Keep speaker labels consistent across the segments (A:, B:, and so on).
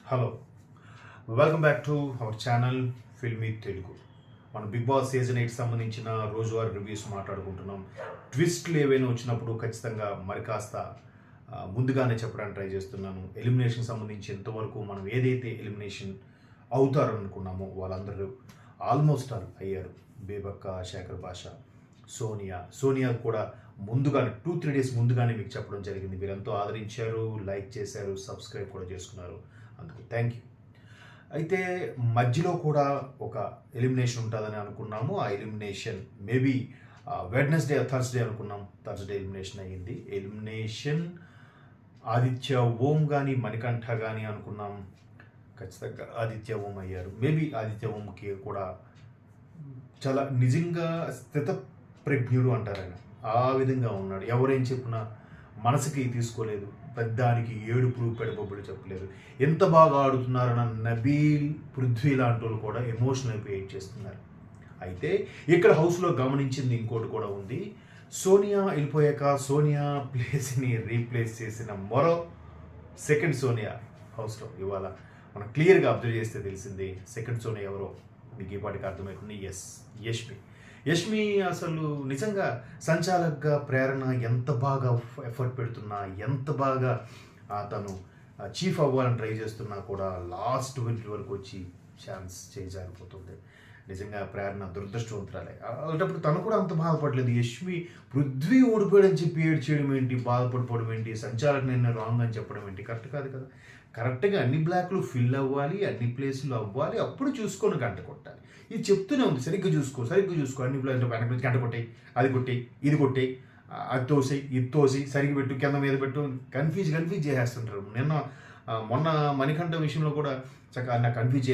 A: Hello, welcome back to our channel filmy Telugu. మన big boss season 8 సంబంధించిన రోజువారీ రివ్యూస్ మాట్లాడుకుంటున్నాం. ట్విస్ట్లు ఏవైనా వచ్చినప్పుడు ఖచ్చితంగా మరి కాస్త ముందుగానే చెప్పడానికి ట్రై చేస్తున్నాను. ఎలిమినేషన్ సంబంధించి ఎంతవరకు మనం ఏదైతే ఎలిమినేషన్ అవుతారనుకున్నామో వాళ్ళందరూ ఆల్మోస్ట్ ఆల్ అయ్యారు. బేబక్క, శేఖర్ భాష, సోనియా కూడా ముందుగానే 2-3 డేస్ ముందుగానే మీకు చెప్పడం జరిగింది. మీరెంతో ఆదరించారు, లైక్ చేశారు, సబ్స్క్రైబ్ కూడా చేసుకున్నారు. అందుకు థ్యాంక్ యూ. అయితే మధ్యలో కూడా ఒక ఎలిమినేషన్ ఉంటుందని అనుకున్నాము. ఆ ఎలిమినేషన్ మేబీ వెడ్నెస్డే థర్స్డే అనుకున్నాం. థర్స్డే ఎలిమినేషన్ అయ్యింది. ఎలిమినేషన్ ఆదిత్య ఓం కానీ మణికంఠ కానీ అనుకున్నాం. ఖచ్చితంగా ఆదిత్య ఓం అయ్యారు. మేబీ ఆదిత్య ఓంకి కూడా చాలా నిజంగా స్థితప్రజ్ఞుడు అంటారు ఆయన. ఆ విధంగా ఉన్నాడు. ఎవరేం చెప్పినా మనసుకి తీసుకోలేదు. పెద్దానికి ఏడుపులు పెడబొబ్బులు చెప్పలేదు. ఎంత బాగా ఆడుతున్నారన్న నబీల్, పృథ్వీ లాంటి వాళ్ళు కూడా ఎమోషనల్ అయిపోయి చేస్తున్నారు. అయితే ఇక్కడ హౌస్లో గమనించింది ఇంకోటి కూడా ఉంది. సోనియా వెళ్ళిపోయాక సోనియా ప్లేస్ని రీప్లేస్ చేసిన మరో సెకండ్ సోనియా హౌస్లో ఇవాళ మనం క్లియర్గా అబ్జర్వ్ చేస్తే తెలిసింది. సెకండ్ సోనియా ఎవరో మీకు ఈ పాటికి అర్థమవుతుంది. యష్మి అసలు నిజంగా సంచాలకుగా ప్రేరణ ఎంత బాగా ఎఫర్ట్ పెడుతున్నా, ఎంత బాగా తను చీఫ్ అవ్వాలని ట్రై చేస్తున్నా కూడా లాస్ట్ మినిట్ వరకు వచ్చి ఛాన్స్ చేజారిపోతుంది. నిజంగా ప్రేరణ దురదృష్టవంతురాలే. అలాంటప్పుడు తను కూడా అంత బాధపడలేదు. యష్మి పృథ్వీ ఓడిపోయాడని చెప్పి ఏడ్చేయడం ఏంటి, బాధపడిపోవడం ఏంటి, సంచాలకుని నేను రాంగ్ అని చెప్పడం ఏంటి, కరెక్ట్ కాదు కదా. కరెక్ట్గా అన్ని బ్లాక్లు ఫిల్ అవ్వాలి, అన్ని ప్లేసులు అవ్వాలి, అప్పుడు చూసుకొని గంట కొట్టాలి. ఇది చెప్తూనే ఉంది, సరిగ్గా చూసుకో అన్ని ప్లేస్లో వెనక నుంచి గంట కొట్టాయి, అది కొట్టాయి, ఇది కొట్టాయి, అది తోసి ఇది తోసి సరిగ్గా పెట్టు, కింద మీద పెట్టు, కన్ఫ్యూజ్ చేసేస్తుంటారు. మొన్న మణికంఠ విషయంలో కూడా చక్కగా నాకు కన్ఫ్యూజ్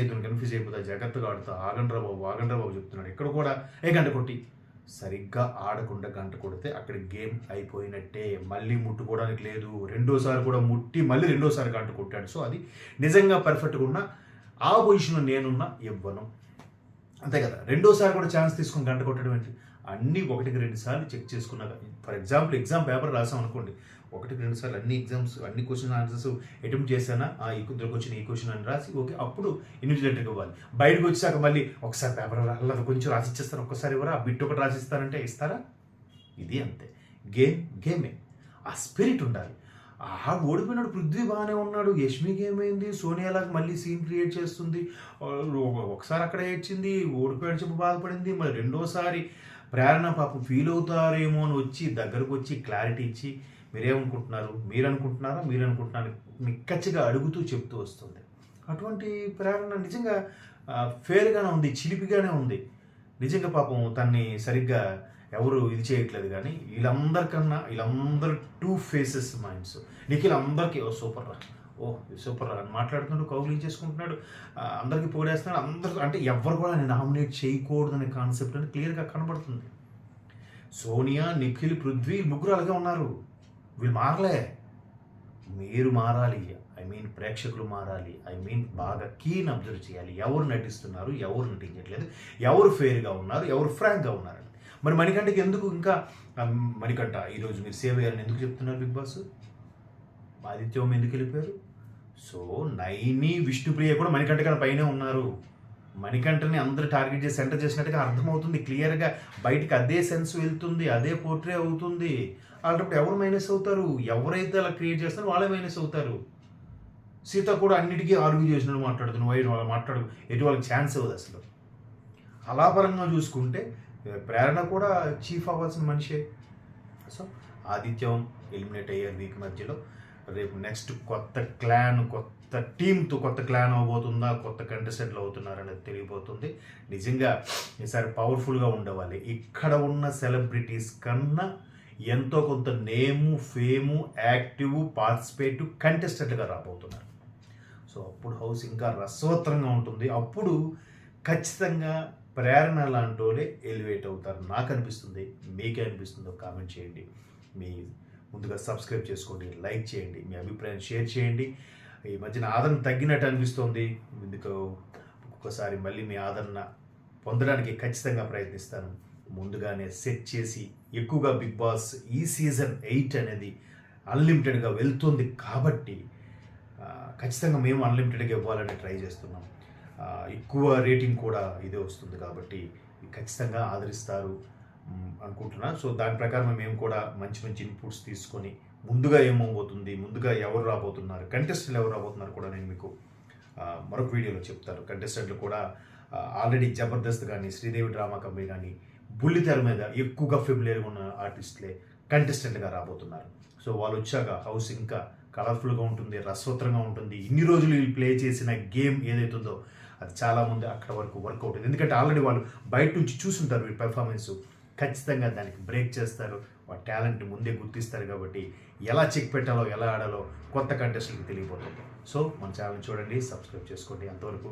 A: అయిపోతా, జాగ్రత్తగా ఆడుతా, ఆగండ్రా బాబు చెప్తున్నాడు. ఇక్కడ కూడా గంట కొట్టి సరిగ్గా ఆడకుండా గంట కొడితే అక్కడ గేమ్ అయిపోయినట్టే. మళ్ళీ ముట్టుకోవడానికి లేదు. రెండోసారి కూడా ముట్టి మళ్ళీ రెండోసారి గంట కొట్టాడు. సో అది నిజంగా పర్ఫెక్ట్గా ఉన్న ఆ పొజిషన్లో నేనున్నా ఇవ్వను, అంతే కదా. రెండోసారి కూడా ఛాన్స్ తీసుకుని గంట కొట్టడం ఏంటి? అన్నీ 1-2 సార్లు చెక్ చేసుకున్నాక, ఫర్ ఎగ్జాంపుల్ ఎగ్జామ్ పేపర్ రాసాం అనుకోండి, 1-2 సార్లు అన్ని క్వశ్చన్ ఆన్సర్స్ అటెంప్ట్ చేశానా, ఈ క్వశ్చన్ ఈ క్వశ్చన్ అని రాసి ఓకే, అప్పుడు ఇన్విజిలేటర్కి ఇవ్వాలి. బయటకు వచ్చాక మళ్ళీ ఒకసారి పేపర్ అలా కొంచెం రాసిచ్చేస్తారు, ఒక్కసారి ఎవరు ఆ బిట్ ఒకటి రాసిస్తారంటే ఇస్తారా? ఇది అంతే. గేమే. ఆ స్పిరిట్ ఉండాలి. ఓడిపోయినాడు పృథ్వీ బాగానే ఉన్నాడు, యష్మికి ఏమైంది, సోనియాలాగా మళ్ళీ సీన్ క్రియేట్ చేస్తుంది, ఒకసారి అక్కడ ఏడ్చింది, ఓడిపోయాడు చెప్పి బాధపడింది, మళ్ళీ రెండోసారి ప్రేరణ పాపం ఫీల్ అవుతారేమో అని వచ్చి దగ్గరకు వచ్చి క్లారిటీ ఇచ్చి మీరు అనుకుంటున్నారా నిక్కచ్చిగా అడుగుతూ చెప్తూ వస్తుంది. అటువంటి ప్రేరణ నిజంగా ఫేర్గానే ఉంది, చిలిపిగానే ఉంది. నిజంగా పాపం తన్ని సరిగ్గా ఎవరు ఇది చేయట్లేదు. కానీ వీళ్ళందరూ 2 ఫేసెస్ మైండ్స్. నిఖిల్ అందరికీ సూపర్ రా అని మాట్లాడుతున్నాడు, కౌగిలించేసుకుంటున్నాడు, అందరికీ పోడేస్తున్నాడు. అందరూ అంటే ఎవరు కూడా నామినేట్ చేయకూడదనే కాన్సెప్ట్ అని క్లియర్గా కనబడుతుంది. సోనియా, నిఖిల్, పృథ్వీ ముగ్గురు అలాగే ఉన్నారు. వీళ్ళు మారలే. మీరు మారాలి. ప్రేక్షకులు మారాలి. బాగా కీన్ అబ్జర్వ్ చేయాలి. ఎవరు నటిస్తున్నారు, ఎవరు నటించట్లేదు, ఎవరు ఫెయిర్గా ఉన్నారు, ఎవరు ఫ్రాంక్గా ఉన్నారని. మరి మణికంఠకి ఎందుకు ఇంకా మణికంఠ ఈరోజు మీరు సేవ్ అయ్యారని ఎందుకు చెప్తున్నారు బిగ్ బాస్? ఆదిత్యం ఎందుకు వెళ్ళిపోయారు? సో నైని, విష్ణుప్రియ కూడా మణికంఠ కన్నా పైనే ఉన్నారు. మణికంఠని అందరూ టార్గెట్ చేసి సెంటర్ చేసినట్టుగా అర్థమవుతుంది క్లియర్గా. బయటకు అదే సెన్స్ వెళ్తుంది, అదే పోర్ట్రే అవుతుంది. అలాంటప్పుడు ఎవరు మైనస్ అవుతారు? ఎవరైతే అలా క్రియేట్ చేస్తారో వాళ్ళే మైనస్ అవుతారు. సీత కూడా అన్నిటికీ ఆర్గ్యూ చేసినట్టు మాట్లాడు ఎటు వాళ్ళకి ఛాన్స్ ఇవ్వదు అసలు. అలా పరంగా చూసుకుంటే ప్రేరణ కూడా చీఫ్ అవ్వాల్సిన మనిషే. సో ఆదిత్యం ఎలిమినేట్ అయ్యారు వీక్ మధ్యలో. రేపు నెక్స్ట్ కొత్త టీంతో కొత్త క్లాన్ అవబోతుందా, కొత్త కంటెస్టెంట్లు అవుతున్నారనేది తెలియబోతుంది. నిజంగా ఈసారి పవర్ఫుల్గా ఉండవాలి. ఇక్కడ ఉన్న సెలబ్రిటీస్ కన్నా ఎంతో కొంత నేము, ఫేము, యాక్టివ్, పార్టిసిపేటివ్ కంటెస్టెంట్గా రాబోతున్నారు. సో అప్పుడు హౌస్ ఇంకా రసవత్తరంగా ఉంటుంది. అప్పుడు ఖచ్చితంగా ప్రేరణ లాంటి వాళ్ళే ఎలివేట్ అవుతారు నాకు అనిపిస్తుంది. మీకే అనిపిస్తుందో కామెంట్ చేయండి. ముందుగా సబ్స్క్రైబ్ చేసుకోండి, లైక్ చేయండి, మీ అభిప్రాయాన్ని షేర్ చేయండి. ఈ మధ్యన ఆదరణ తగ్గినట్టు అనిపిస్తుంది. ఇందుకు ఒక్కొక్కసారి మళ్ళీ మీ ఆదరణ పొందడానికి ఖచ్చితంగా ప్రయత్నిస్తాను. ముందుగానే సెట్ చేసి ఎక్కువగా బిగ్ బాస్ ఈ సీజన్ 8 అనేది అన్లిమిటెడ్గా వెళ్తుంది కాబట్టి ఖచ్చితంగా మేము అన్లిమిటెడ్గా ఇవ్వాలని ట్రై చేస్తున్నాం. ఎక్కువ రేటింగ్ కూడా ఇదే వస్తుంది కాబట్టి ఖచ్చితంగా ఆదరిస్తారు అనుకుంటున్నా. సో దాని ప్రకారం మేము కూడా మంచి మంచి ఇన్పుట్స్ తీసుకొని ముందుగా ఏమవబోతుంది, ముందుగా ఎవరు రాబోతున్నారు, కంటెస్టెంట్లు ఎవరు రాబోతున్నారు కూడా నేను మీకు మరొక వీడియోలో చెప్తాను. కంటెస్టెంట్లు కూడా ఆల్రెడీ జబర్దస్త్ కానీ, శ్రీదేవి డ్రామా కంపెనీ కానీ, బుల్లితెర మీద ఎక్కువగా ఫెమిలియర్గా ఉన్న ఆర్టిస్టులే కంటెస్టెంట్గా రాబోతున్నారు. సో వాళ్ళు వచ్చాక హౌస్ ఇంకా కలర్ఫుల్గా ఉంటుంది, రసవత్తరంగా ఉంటుంది. ఇన్ని రోజులు వీళ్ళు ప్లే చేసిన గేమ్ ఏదైతుందో అది చాలామంది అక్కడ వరకు వర్క్ అవుతుంది. ఎందుకంటే ఆల్రెడీ వాళ్ళు బయట నుంచి చూసుంటారు వీళ్ళ పెర్ఫార్మెన్స్. ఖచ్చితంగా దానికి బ్రేక్ చేస్తారు, వాళ్ళ టాలెంట్ని ముందే గుర్తిస్తారు. కాబట్టి ఎలా చెక్ పెట్టాలో, ఎలా ఆడాలో కొత్త కంటెస్టెంట్కి తెలియబోతుంది. సో మన ఛానల్ చూడండి, సబ్స్క్రైబ్ చేసుకోండి. అంతవరకు